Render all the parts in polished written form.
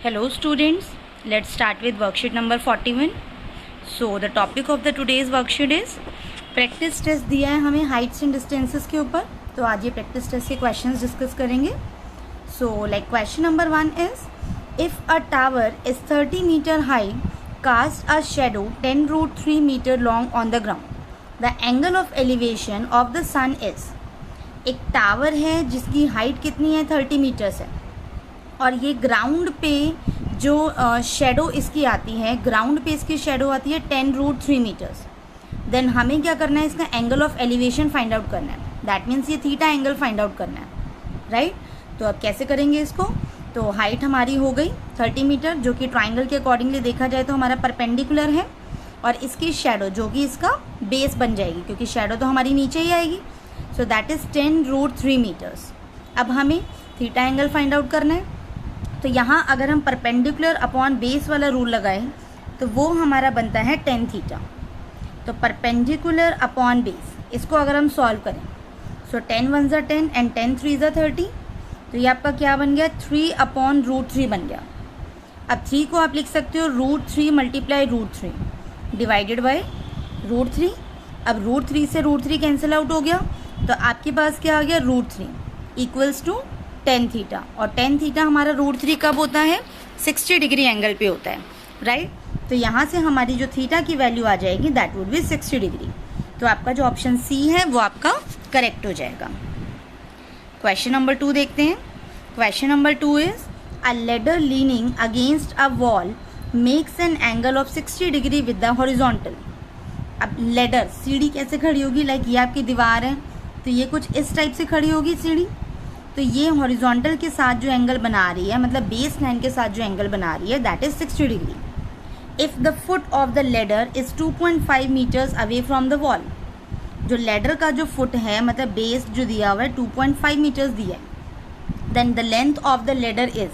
Hello students, let's start with worksheet number 41. So the topic of the today's worksheet is practice test दिया है हमें heights and distances के ऊपर. तो आज ये practice test के questions discuss करेंगे. So like question number 1 is, if a tower is 30 meter high, cast a shadow 10√3 meter long on the ground. The angle of elevation of the sun is. एक tower है जिसकी height कितनी है 30 metres है और ये ground पे जो शेडो इसकी आती है, ग्राउंड पे इसकी शेडो आती है 10√3 मीटर्स. देन हमें क्या करना है, इसका angle of elevation find out करना है. दैट मीन्स ये थीटा एंगल फाइंड आउट करना है, राइट. तो अब कैसे करेंगे इसको. तो हाइट हमारी हो गई 30 मीटर जो कि ट्राइंगल के अकॉर्डिंगली देखा जाए तो हमारा परपेंडिकुलर है, और इसकी शेडो जो कि इसका बेस बन जाएगी क्योंकि शेडो तो हमारी नीचे ही आएगी. So that is 10√3 metres. अब हमें थीटा एंगल फाइंड आउट करना है. तो यहाँ अगर हम परपेंडिकुलर अपॉन बेस वाला रूल लगाएं तो वो हमारा बनता है 10 थीटा. तो परपेंडिकुलर अपॉन बेस, इसको अगर हम सॉल्व करें सो 10 1 ज़ा 10 एंड 10 3 ज़ा 30. तो ये आपका क्या बन गया, 3/√3 बन गया. अब 3 को आप लिख सकते हो √3 मल्टीप्लाई √3 डिवाइडेड बाई √3. अब √3 से √3 कैंसिल आउट हो गया तो आपके पास क्या आ गया, √3 इक्वल्स टू 10 थीटा. और 10 थीटा हमारा √3 कब होता है, 60 डिग्री एंगल पे होता है, राइट. तो यहाँ से हमारी जो थीटा की वैल्यू आ जाएगी दैट वुड बी 60 डिग्री. तो आपका जो ऑप्शन सी है वो आपका करेक्ट हो जाएगा. क्वेश्चन नंबर 2 देखते हैं. Question number 2 is a ladder leaning against a wall makes an angle of 60 degree with the horizontal. अब लेडर सीढ़ी कैसे खड़ी होगी, लाइक ये आपकी दीवार है तो ये कुछ इस टाइप से खड़ी होगी सीढ़ी. तो ये हॉरिजॉन्टल के साथ जो एंगल बना रही है, मतलब बेस लाइन के साथ जो एंगल बना रही है that is 60 degree. If the foot of the ladder is 2.5 metres away from the wall. जो लेडर का जो फुट है, मतलब बेस जो दिया हुआ है 2.5 मीटर्स दिया है. Then the length of the ladder is,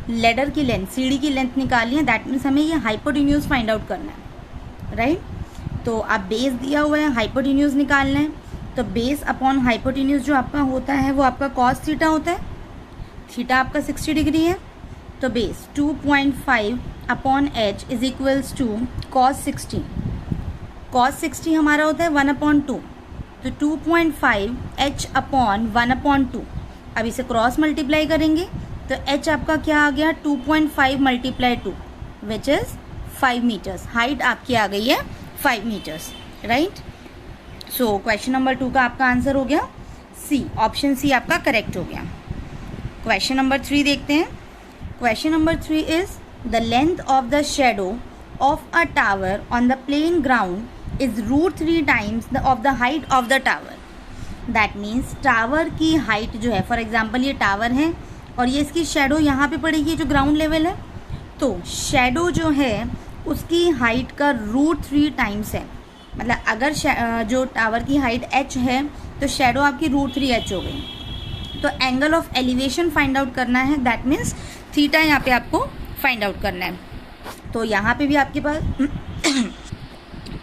ladder की लेंथ, सीढ़ी की लेंथ निकाली है. दैट मीन्स हमें ये हाइपोटेन्यूज फाइंड आउट करना है, राइट. तो अब बेस दिया हुआ है, हाइपोटेन्यूज निकालना है. तो बेस अपॉन हाइपोटेन्यूज जो आपका होता है वो आपका कॉस थीटा होता है. थीटा आपका 60 डिग्री है. तो base 2.5 upon H is equals to cos 60. Cos 60 हमारा होता है 1/2. तो 2.5 एच अपॉन 1/2. अब इसे क्रॉस मल्टीप्लाई करेंगे तो एच आपका क्या आ गया, 2.5 multiply 2 which is 5 metres. Height आपकी आ गई है 5 metres, right. So question number 2 का आपका आंसर हो गया सी. ऑप्शन सी आपका करेक्ट हो गया. क्वेश्चन नंबर 3 देखते हैं. Question number 3 is the length of the shadow of a tower on the plane ground is √3 times of the height of the tower. That means tower की height जो है, for example ये tower है और ये इसकी शेडो यहाँ पे पड़ेगी जो ग्राउंड लेवल है. तो शेडो जो है उसकी हाइट का √3 टाइम्स है. मतलब अगर जो टावर की हाइट h है तो शेडो आपकी √3 h हो गई. तो angle of elevation find out करना है. दैट मीन्स थीटा यहाँ पे आपको फाइंड आउट करना है. तो यहाँ पे भी आपके पास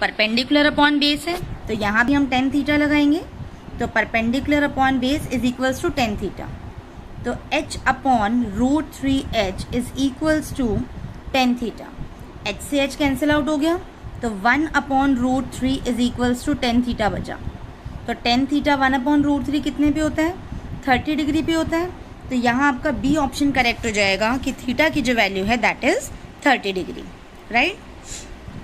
परपेंडिकुलर अपॉन बेस है तो यहाँ भी हम 10 थीटा लगाएंगे. तो perpendicular upon base is equals to 10 theta. तो h upon √3h is equals to 10 theta. h से h कैंसिल आउट हो गया तो 1/√3 इज इक्वल्स टू 10 थीटा बचा. तो 10 थीटा 1/√3 कितने पे होता है, 30 डिग्री पे होता है. तो यहाँ आपका बी ऑप्शन करेक्ट हो जाएगा कि थीटा की जो वैल्यू है that is 30 degree, right.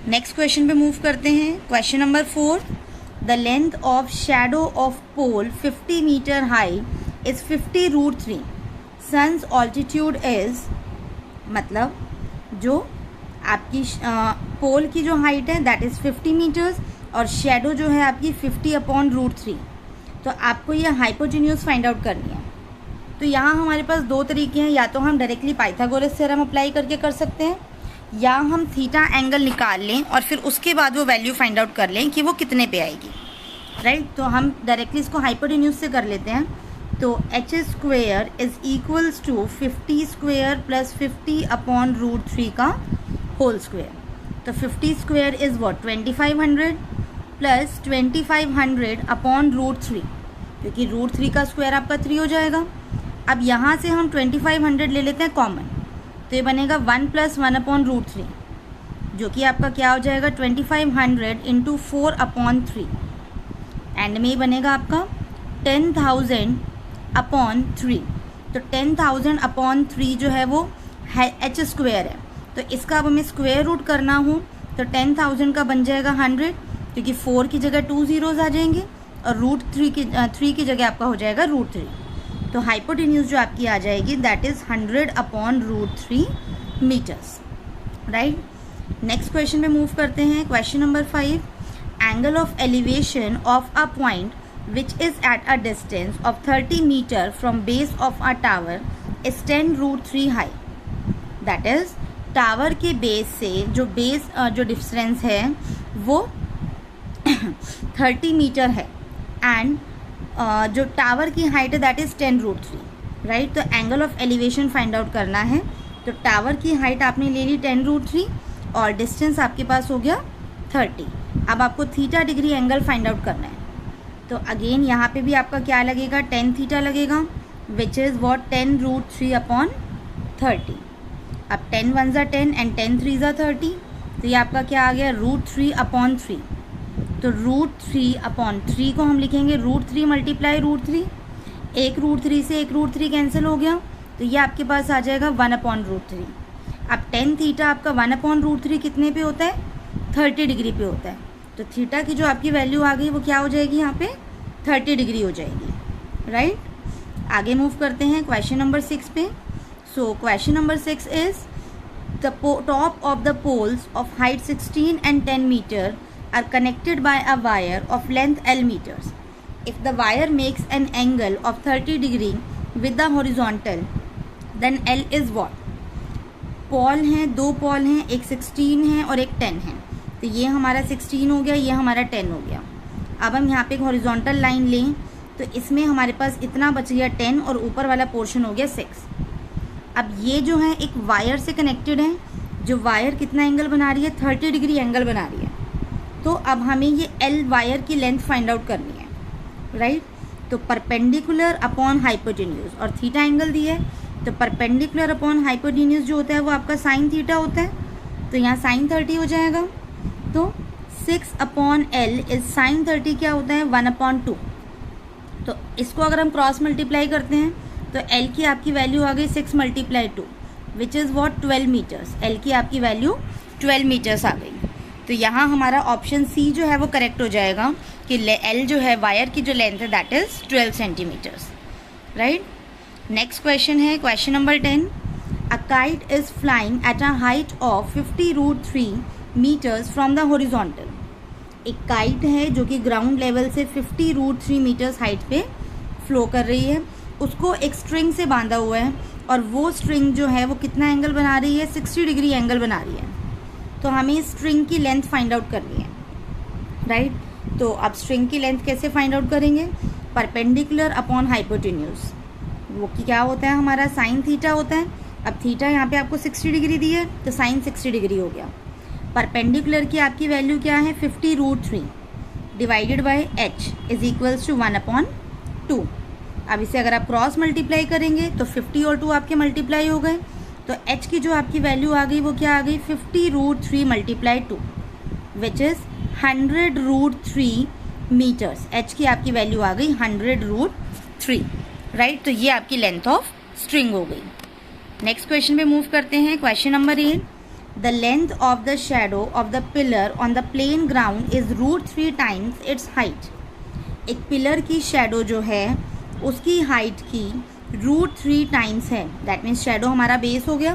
Next question पे मूव करते हैं. Question number 4, the length of shadow of pole 50 metre high is 50√3. Sun's altitude is, मतलब जो आपकी पोल की जो हाइट है दैट इज़ 50 मीटर्स और शेडो जो है आपकी 50/√3. तो आपको ये हाइपोटेन्यूज फाइंड आउट करनी है. तो यहाँ हमारे पास दो तरीके हैं, या तो हम डायरेक्टली पाइथागोरस थ्योरम अप्लाई करके कर सकते हैं या हम थीटा एंगल निकाल लें और फिर उसके बाद वो वैल्यू फाइंड आउट कर लें कि वो कितने पे आएगी, राइट. तो हम डायरेक्टली इसको हाइपोटेन्यूज से कर लेते हैं. तो h² is equals to 50² plus 50/√3 का होल स्क्वेयर. तो 50² इज वॉट 2500 प्लस 2500/√3 क्योंकि √3 का स्क्वायर आपका 3 हो जाएगा. अब यहाँ से हम 2500 ले लेते हैं कॉमन. तो ये बनेगा 1 + 1/√3, जो कि आपका क्या हो जाएगा 2500 इंटू 4/3, एंड में ही बनेगा आपका 10,000/3। तो 10,000/3 जो है वो h स्क्वायर है, तो इसका अब हमें स्क्वायर रूट करना हो तो 10,000 का बन जाएगा 100, क्योंकि 4 की जगह 2 ज़ीरोज़ आ जाएंगे और √3 की जगह आपका हो जाएगा √3। तो हाइपोटेन्यूज जो आपकी आ जाएगी that is 100/√3 metres, right. Next question में मूव करते हैं। Question number 5, angle of elevation of a point which is at a distance of 30 meter from base of a tower is 10√3 high, that is tower के base से जो distance है वो 30 metre है, and जो टावर की हाइट है that is 10√3, right. तो angle of elevation find out करना है, तो टावर की हाइट आपने ले ली 10√3 और डिस्टेंस आपके पास हो गया 30। अब आपको theta degree angle find out करना है, तो अगेन यहाँ पे भी आपका क्या लगेगा 10 थीटा लगेगा, विच इज़ वॉट 10√3/30। अब 10 1 ज़ा 10 एंड 10 3 ज़ा 30, तो ये आपका क्या आ गया √3/3। तो √3/3 को हम लिखेंगे √3 × √3, एक √3 से एक √3 कैंसिल हो गया, तो ये आपके पास आ जाएगा 1/√3। अब 10 थीटा आपका 1/√3 कितने पे होता है 30 डिग्री पे होता है, तो थीटा की जो आपकी वैल्यू आ गई वो क्या हो जाएगी यहाँ पे 30 डिग्री हो जाएगी, राइट। आगे मूव करते हैं क्वेश्चन नंबर 6 पे। So question number 6 is the top of the poles of height 16 and 10 metre are connected by a wire of length L metres. If the wire makes an angle of 30 degree with the horizontal then L is what. Pole हैं, 2 Paul हैं, एक 16 है और एक 10 है, तो ये हमारा 16 हो गया, ये हमारा 10 हो गया। अब हम यहाँ पे एक हॉरिजॉन्टल लाइन लें तो इसमें हमारे पास इतना बच गया 10 और ऊपर वाला पोर्शन हो गया 6। अब ये जो है एक वायर से कनेक्टेड है, जो वायर कितना एंगल बना रही है 30 डिग्री एंगल बना रही है। तो अब हमें ये L वायर की लेंथ फाइंड आउट करनी है, राइट। तो परपेंडिकुलर अपॉन हाइपोटेन्यूज और थीटा एंगल दिया है, तो परपेंडिकुलर अपॉन हाइपोटेन्यूज जो होता है वो आपका साइन थीटा होता है, तो यहाँ साइन 30 हो जाएगा। तो 6/L इज साइन 30 क्या होता है 1/2। तो इसको अगर हम क्रॉस मल्टीप्लाई करते हैं तो L की आपकी वैल्यू आ गई 6 × 2 which is what 12 metres. L की आपकी वैल्यू 12 मीटर्स आ गई। तो यहाँ हमारा ऑप्शन सी जो है वो करेक्ट हो जाएगा कि L जो है वायर की जो लेंथ है that is 12 centimetres, right. Next question है question number 10। A kite is flying at a height of 50√3 metres from the horizontal. एक काइट है जो कि ग्राउंड लेवल से 50√3 मीटर्स हाइट पे फ्लो कर रही है, उसको एक स्ट्रिंग से बांधा हुआ है और वो स्ट्रिंग जो है वो कितना एंगल बना रही है 60 डिग्री एंगल बना रही है। तो हमें स्ट्रिंग की लेंथ फाइंड आउट करनी है, राइट। तो अब स्ट्रिंग की लेंथ कैसे फाइंड आउट करेंगे, परपेंडिकुलर अपॉन हाइपोटेन्यूज, वो कि क्या होता है हमारा साइन थीटा होता है। अब थीटा यहाँ पे आपको 60 डिग्री दी है तो साइन 60 डिग्री हो गया। परपेंडिकुलर की आपकी वैल्यू क्या है 50√3 divided by h is equals to 1/2। अब इसे अगर आप क्रॉस मल्टीप्लाई करेंगे तो 50 और 2 आपके मल्टीप्लाई हो गए, तो h की जो आपकी वैल्यू आ गई वो क्या आ गई 50√3 × 2 विच इज़ 100√3 मीटर्स। h की आपकी वैल्यू आ गई 100√3, राइट। तो ये आपकी लेंथ ऑफ स्ट्रिंग हो गई। नेक्स्ट क्वेश्चन पे मूव करते हैं। Question number 8। The length of the shadow of the pillar on the plane ground is √3 times its height. एक पिलर की शेडो जो है उसकी हाइट की √3 टाइम्स है, दैट मीन्स शेडो हमारा बेस हो गया।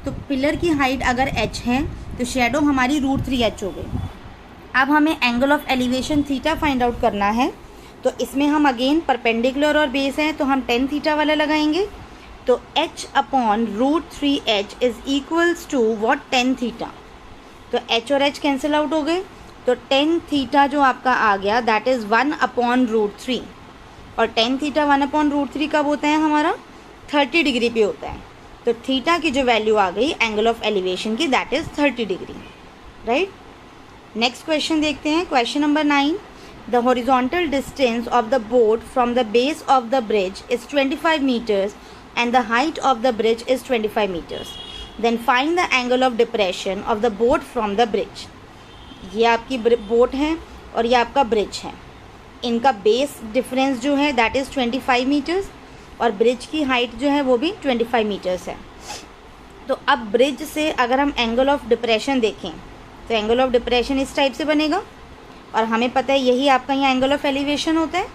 तो पिलर की हाइट अगर h है तो शेडो हमारी √3h हो गई। अब हमें angle of elevation theta find out करना है, तो इसमें हम अगेन परपेंडिकुलर और बेस है तो हम 10 थीटा वाला लगाएंगे। तो h/√3h is equals to what 10 theta. तो h और h कैंसिल आउट हो गए, तो 10 थीटा जो आपका आ गया दैट इज़ 1/√3, और 10 थीटा 1/√3 कब होता है हमारा 30 डिग्री पे होता है। तो थीटा की जो वैल्यू आ गई एंगल ऑफ एलिवेशन की that is 30 degree, right. Next question देखते हैं। Question number 9। The horizontal distance of the boat from the base of the bridge is 25 metres and the height of the bridge is 25 meters. Then find the angle of depression of the boat from the bridge. ये आपकी boat है और ये आपका bridge है, इनका base difference जो है दैट इज़ 25 मीटर्स और ब्रिज की हाइट जो है वो भी 25 मीटर्स है। तो अब ब्रिज से अगर हम एंगल ऑफ डिप्रेशन देखें तो एंगल ऑफ डिप्रेशन इस टाइप से बनेगा और हमें पता है यही आपका यहाँ एंगल ऑफ एलिवेशन होता है।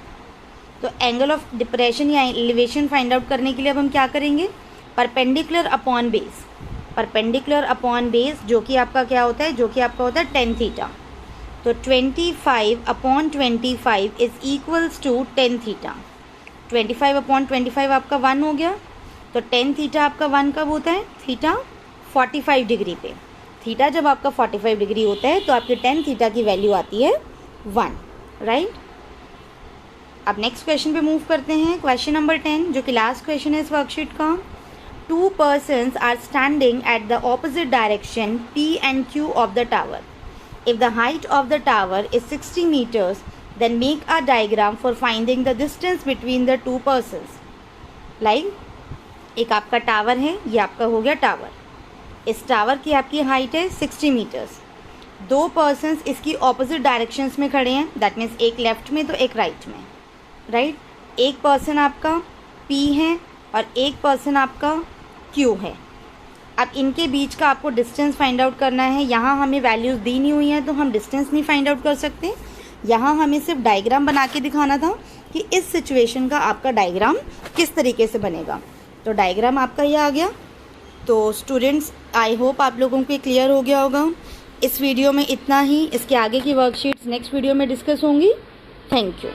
तो एंगल ऑफ डिप्रेशन या एलिवेशन फाइंड आउट करने के लिए अब हम क्या करेंगे, perpendicular upon base, perpendicular upon base जो कि आपका क्या होता है, जो कि आपका होता है tan थीटा। तो 25 upon 25 is equals to tan theta. 25 upon 25 आपका 1 हो गया। तो tan थीटा आपका 1 कब होता है, थीटा 45 डिग्री पे। थीटा जब आपका 45 डिग्री होता है तो आपके tan थीटा की वैल्यू आती है 1, राइट। अब नेक्स्ट क्वेश्चन पे मूव करते हैं। क्वेश्चन नंबर 10 जो कि लास्ट क्वेश्चन है इस वर्कशीट का। 2 persons are standing at the opposite direction P and Q of the tower. If the height of the tower is 60 meters, then make a diagram for finding the distance between the 2 persons. Like एक आपका tower है, ये आपका हो गया tower, इस tower की आपकी हाइट है 60 मीटर्स। 2 पर्सन्स इसकी ऑपोजिट डायरेक्शंस में खड़े हैं, दैट मीन्स एक लेफ्ट में तो एक राइट में, राइट। एक पर्सन आपका P है और एक पर्सन आपका Q है। अब इनके बीच का आपको डिस्टेंस फाइंड आउट करना है। यहाँ हमें वैल्यूज़ दी नहीं हुई हैं तो हम डिस्टेंस नहीं फाइंड आउट कर सकते। यहाँ हमें सिर्फ डायग्राम बना के दिखाना था कि इस सिचुएशन का आपका डायग्राम किस तरीके से बनेगा। तो डायग्राम आपका ये आ गया। तो स्टूडेंट्स आई होप आप लोगों को क्लियर हो गया होगा। इस वीडियो में इतना ही, इसके आगे की वर्कशीट्स नेक्स्ट वीडियो में डिस्कस होंगी। Thank you.